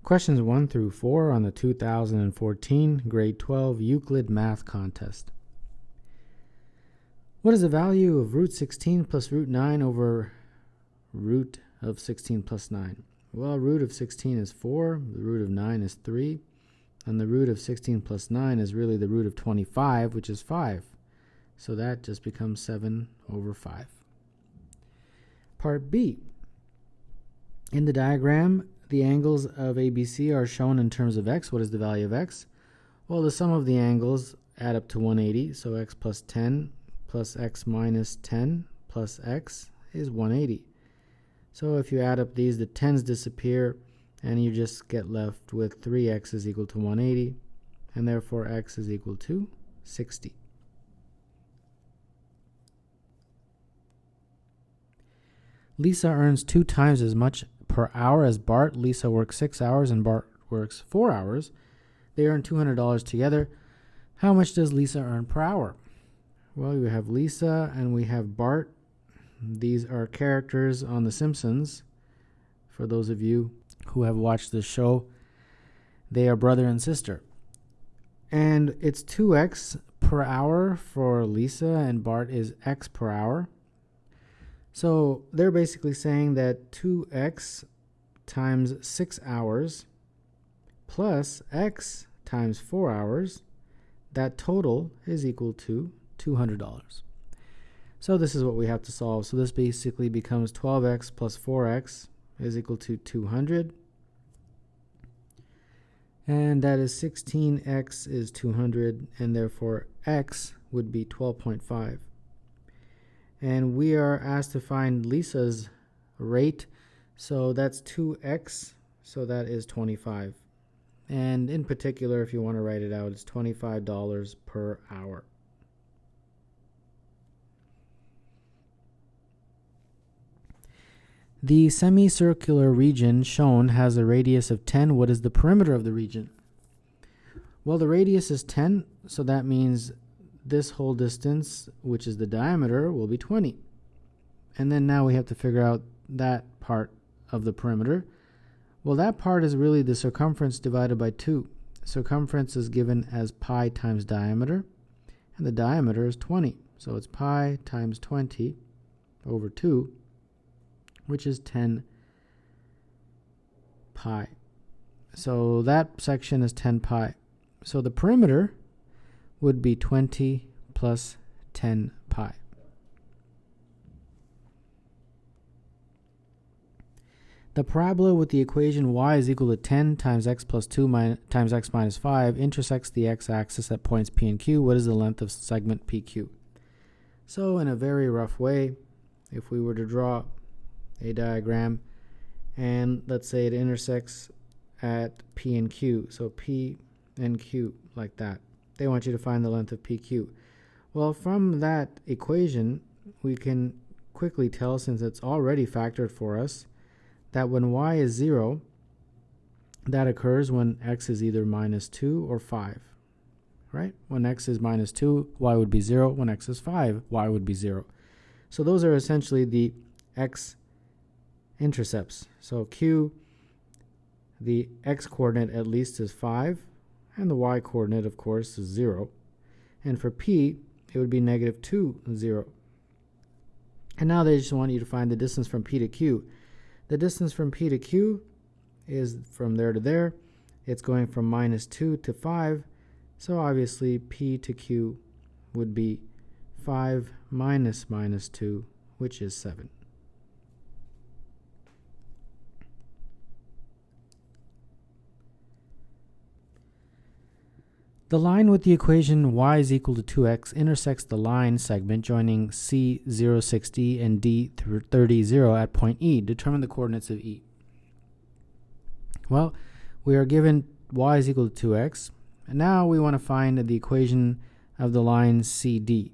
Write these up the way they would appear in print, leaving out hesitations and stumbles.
Questions 1 through 4 on the 2014 Grade 12 Euclid Math Contest. What is the value of root 16 plus root 9 over root of 16 plus 9? Well, root of 16 is 4, the root of 9 is 3, and the root of 16 plus 9 is really the root of 25, which is 5. So that just becomes 7 over 5. Part B. In the diagram, the angles of ABC are shown in terms of x. What is the value of x? Well, the sum of the angles add up to 180, so x plus 10 plus x minus 10 plus x is 180. So if you add up these, the 10s disappear, and you just get left with 3x is equal to 180, and therefore x is equal to 60. Lisa earns 2 times as much per hour as Bart. Lisa works 6 hours and Bart works 4 hours. They earn $200 together. How much does Lisa earn per hour? Well, we have Lisa and we have Bart. These are characters on The Simpsons. For those of you who have watched this show, they are brother and sister. And it's 2x per hour for Lisa, and Bart is x per hour. So they're basically saying that 2x times 6 hours plus x times 4 hours, that total is equal to $200. So this is what we have to solve. So this basically becomes 12x plus 4x is equal to 200. And that is 16x is 200, and therefore x would be 12.5. And we are asked to find Lisa's rate, so that's 2x, so that is 25. And in particular, if you want to write it out, it's $25 per hour. The semicircular region shown has a radius of 10. What is the perimeter of the region? Well, the radius is 10, so that means this whole distance, which is the diameter, will be 20. And then now we have to figure out that part of the perimeter. Well, that part is really the circumference divided by 2. Circumference is given as pi times diameter, and the diameter is 20. So it's pi times 20 over 2, which is 10 pi. So that section is 10 pi. So the perimeter would be 20 plus 10 pi. The parabola with the equation y is equal to 10 times x plus 2 times x minus 5 intersects the x-axis at points P and Q. What is the length of segment PQ? So in a very rough way, if we were to draw a diagram, and let's say it intersects at P and Q, so P and Q like that. They want you to find the length of PQ. Well, from that equation, we can quickly tell, since it's already factored for us, that when y is 0, that occurs when x is either minus 2 or 5, right? When x is minus 2, y would be 0. When x is 5, y would be 0. So those are essentially the x-intercepts. So Q, the x-coordinate at least is 5, and the y-coordinate, of course, is 0. And for P, it would be negative 2, 0. And now they just want you to find the distance from P to Q. The distance from P to Q is from there to there. It's going from minus 2 to 5. So obviously, P to Q would be 5 minus minus 2, which is 7. The line with the equation y is equal to 2x intersects the line segment joining C 0, 60 and D 30, 0 at point E. Determine the coordinates of E. Well, we are given y is equal to 2x, and now we want to find the equation of the line CD.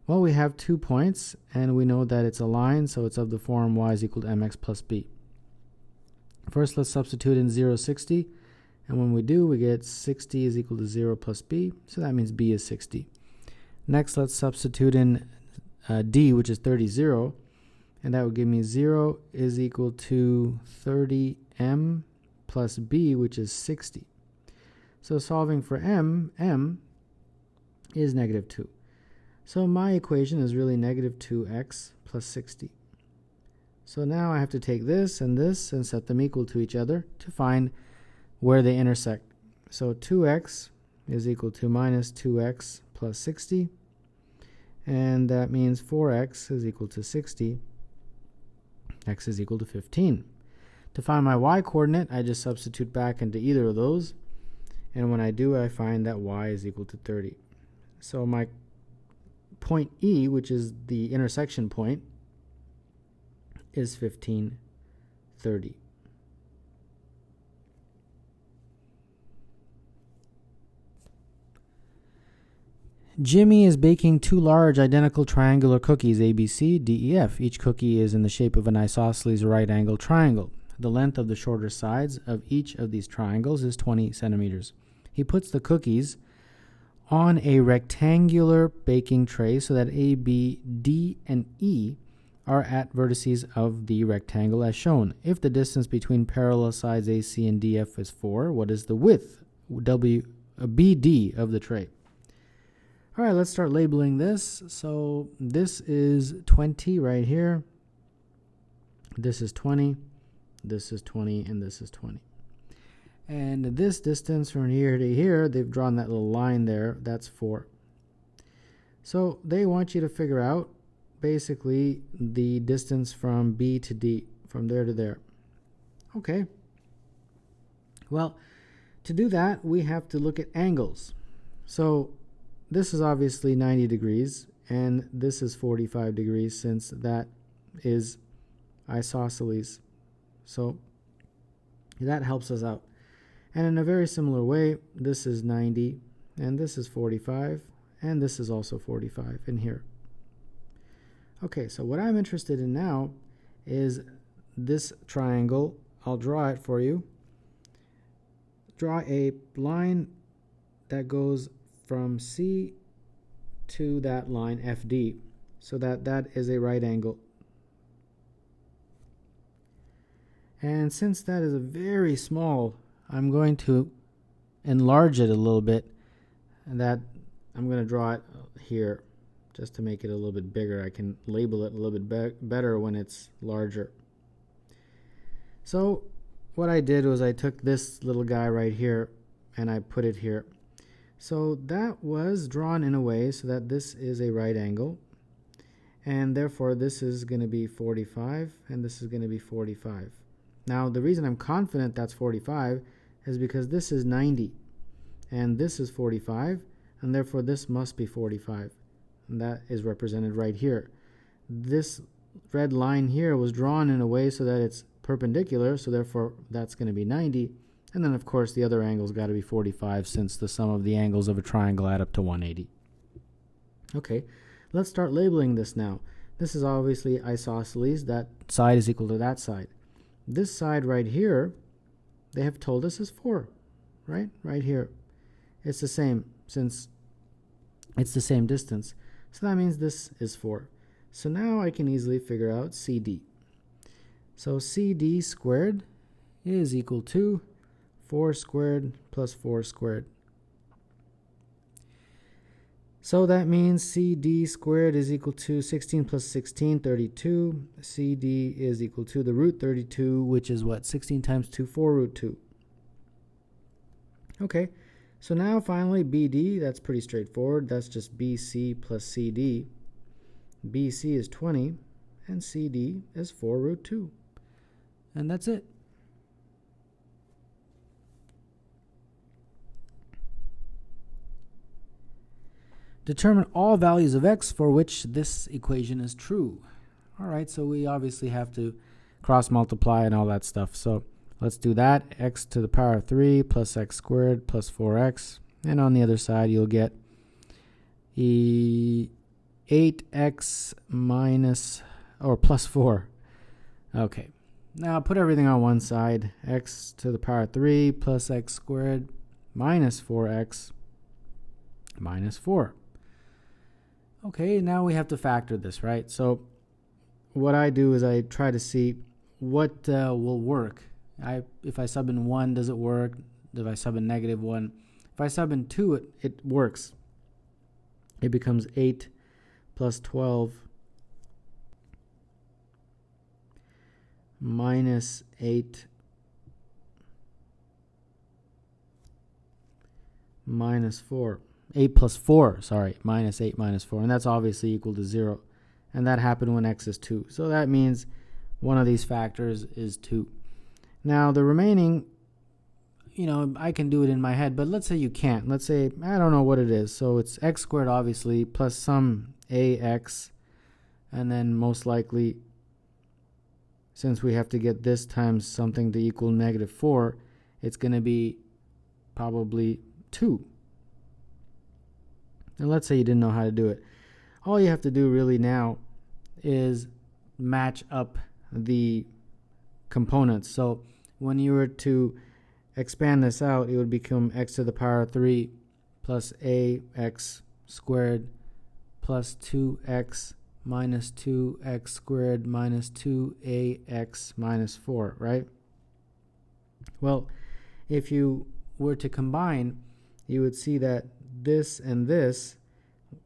Well, we have 2 points, and we know that it's a line, so it's of the form y is equal to mx plus b. First, let's substitute in 0, 60. And when we do, we get 60 is equal to 0 plus b, so that means b is 60. Next, let's substitute in d, which is 30, 0, and that would give me 0 is equal to 30m plus b, which is 60. So solving for m is negative 2. So my equation is really negative 2x plus 60. So now I have to take this and set them equal to each other to find where they intersect. So 2x is equal to minus 2x plus 60. And that means 4x is equal to 60. X is equal to 15. To find my y coordinate, I just substitute back into either of those. And when I do, I find that y is equal to 30. So my point E, which is the intersection point, is 1530. Jimmy is baking 2 large identical triangular cookies, A, B, C, D, E, F. Each cookie is in the shape of an isosceles right-angled triangle. The length of the shorter sides of each of these triangles is 20 centimeters. He puts the cookies on a rectangular baking tray so that A, B, D, and E are at vertices of the rectangle as shown. If the distance between parallel sides AC and DF is 4, what is the width, BD, of the tray? All right, let's start labeling this. So this is 20 right here. This is 20. This is 20, and this is 20. And this distance from here to here, they've drawn that little line there, that's 4. So they want you to figure out basically the distance from B to D, from there to there. Okay. Well, to do that, we have to look at angles. So this is obviously 90 degrees, and this is 45 degrees since that is isosceles. So that helps us out. And in a very similar way, this is 90, and this is 45, and this is also 45 in here. Okay, so what I'm interested in now is this triangle. I'll draw it for you. Draw a line that goes from C to that line FD, so that is a right angle. And since that is a very small, I'm going to enlarge it a little bit, and that I'm going to draw it here just to make it a little bit bigger. I can label it a little bit better when it's larger. So what I did was I took this little guy right here and I put it here. So that was drawn in a way so that this is a right angle, and therefore this is going to be 45 and this is going to be 45. Now the reason I'm confident that's 45 is because this is 90 and this is 45, and therefore this must be 45, and that is represented right here. This red line here was drawn in a way so that it's perpendicular, so therefore that's going to be 90, and then of course the other angle's got to be 45 since the sum of the angles of a triangle add up to 180. Okay, let's start labeling this now. This is obviously isosceles. That side is equal to that side. This side right here, they have told us is 4, right? Right here. It's the same since it's the same distance. So that means this is 4. So now I can easily figure out CD. So CD squared is equal to 4 squared plus 4 squared. So that means CD squared is equal to 16 plus 16, 32. CD is equal to the root 32, which is what? 16 times 2, 4 root 2. Okay, so now finally BD, that's pretty straightforward. That's just BC plus CD. BC is 20, and CD is 4 root 2. And that's it. Determine all values of x for which this equation is true. All right, so we obviously have to cross multiply and all that stuff. So let's do that. X to the power of 3 plus x squared plus 4x. And on the other side, you'll get 8x minus, or plus 4. Okay, now put everything on one side. X to the power of 3 plus x squared minus 4x minus 4. Okay, now we have to factor this, right? So what I do is I try to see what will work. If I sub in 1, does it work? If I sub in -1, if I sub in 2, it works. It becomes 8 plus 12 minus 8 minus 4. 8 plus 4, sorry, minus 8 minus 4. And that's obviously equal to 0. And that happened when x is 2. So that means one of these factors is 2. Now the remaining, I can do it in my head, but let's say you can't. Let's say, I don't know what it is. So it's x squared, obviously, plus some ax. And then most likely, since we have to get this times something to equal -4, it's going to be probably 2. And let's say you didn't know how to do it. All you have to do really now is match up the components. So when you were to expand this out, it would become x to the power of 3 plus ax squared plus 2x minus 2x squared minus 2ax minus 4, right? Well, if you were to combine, you would see that this and this,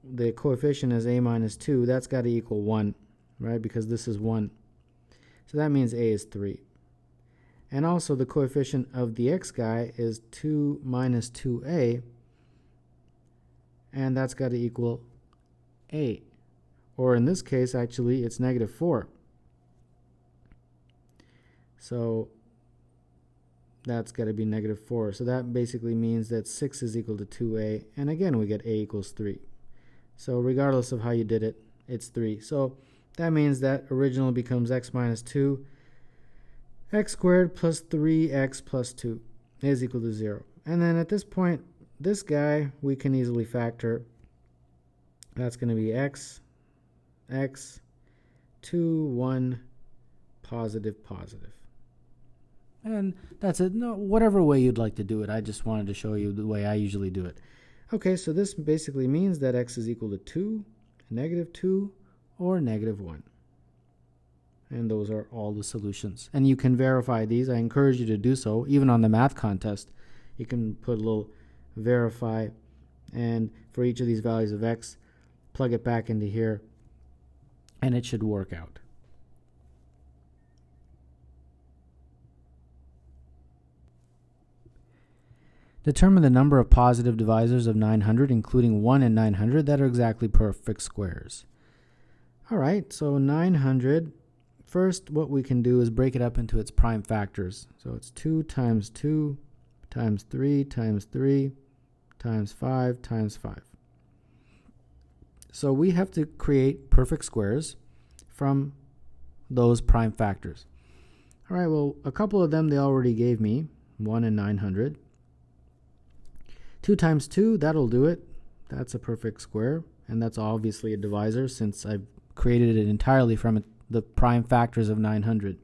the coefficient is a minus 2, that's got to equal 1, right? Because this is 1. So that means a is 3. And also the coefficient of the x guy is 2 minus 2a, and that's got to equal a. Or in this case, actually, it's -4. So that's got to be -4. So that basically means that 6 is equal to 2a. And again, we get a equals 3. So regardless of how you did it, it's 3. So that means that original becomes x minus 2. X squared plus 3x plus 2 is equal to 0. And then at this point, this guy we can easily factor. That's going to be x, 2, 1, positive. And that's it. No, whatever way you'd like to do it. I just wanted to show you the way I usually do it. Okay, so this basically means that x is equal to 2, -2, or -1. And those are all the solutions. And you can verify these. I encourage you to do so. Even on the math contest, you can put a little verify. And for each of these values of x, plug it back into here, and it should work out. Determine the number of positive divisors of 900, including 1 and 900, that are exactly perfect squares. All right, so 900, first what we can do is break it up into its prime factors. So it's 2 times 2 times 3 times 3 times 5 times 5. So we have to create perfect squares from those prime factors. All right, well, a couple of them they already gave me, 1 and 900. 2 times 2, that'll do it. That's a perfect square, and that's obviously a divisor since I've created it entirely from the prime factors of 900.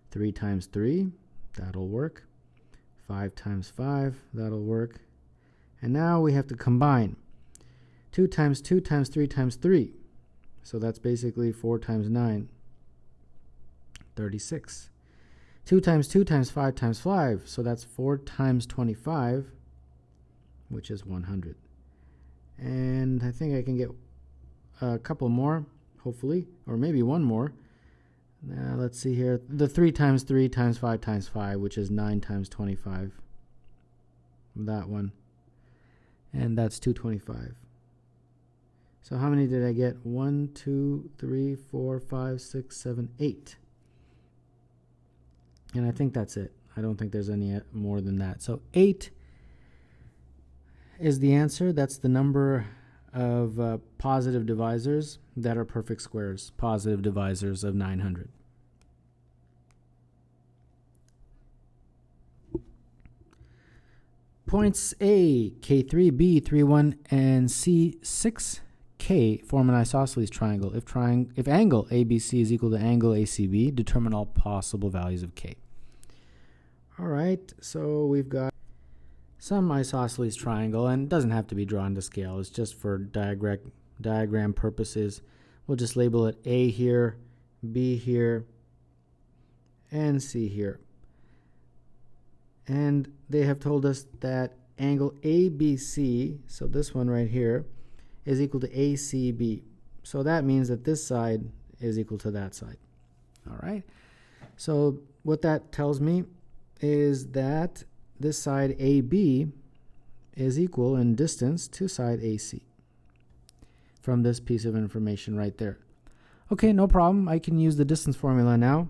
3 times 3, that'll work. 5 times 5, that'll work. And now we have to combine. 2 times 2 times 3 times 3. So that's basically 4 times 9, 36. 2 times 2 times 5 times 5. So that's 4 times 25, which is 100. And I think I can get a couple more, hopefully, or maybe one more. Let's see here. The 3 times 3 times 5 times 5, which is 9 times 25. That one. And that's 225. So how many did I get? 1, 2, 3, 4, 5, 6, 7, 8. And I think that's it. I don't think there's any more than that. So 8 is the answer. That's the number of positive divisors that are perfect squares, positive divisors of 900. Points A, K3, B, 3, 1, and C, 6, K form an isosceles triangle. If angle ABC is equal to angle ACB, determine all possible values of K. All right, so we've got some isosceles triangle, and it doesn't have to be drawn to scale. It's just for diagram purposes. We'll just label it A here, B here, and C here. And they have told us that angle ABC, so this one right here, is equal to ACB. So that means that this side is equal to that side. All right. So what that tells me is that this side AB is equal in distance to side AC from this piece of information right there. Okay, no problem. I can use the distance formula now.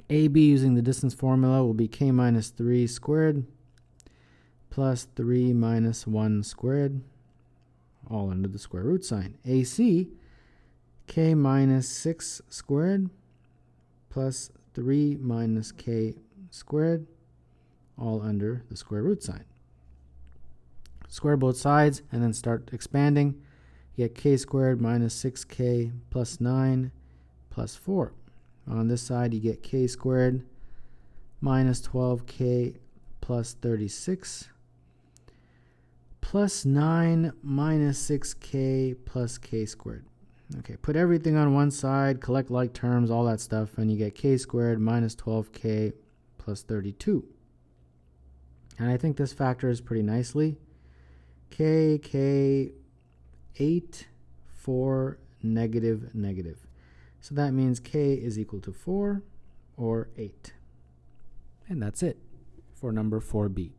AB using the distance formula will be k minus 3 squared plus 3 minus 1 squared, all under the square root sign. AC, k minus 6 squared plus 3 minus k squared, all under the square root sign. Square both sides and then start expanding. You get k squared minus 6k plus 9 plus 4. On this side, you get k squared minus 12k plus 36 plus 9 minus 6k plus k squared. Okay, put everything on one side, collect like terms, all that stuff, and you get k squared minus 12k plus 32. And I think this factors pretty nicely. k, 8, 4, negative, negative. So that means k is equal to 4 or 8. And that's it for number 4b.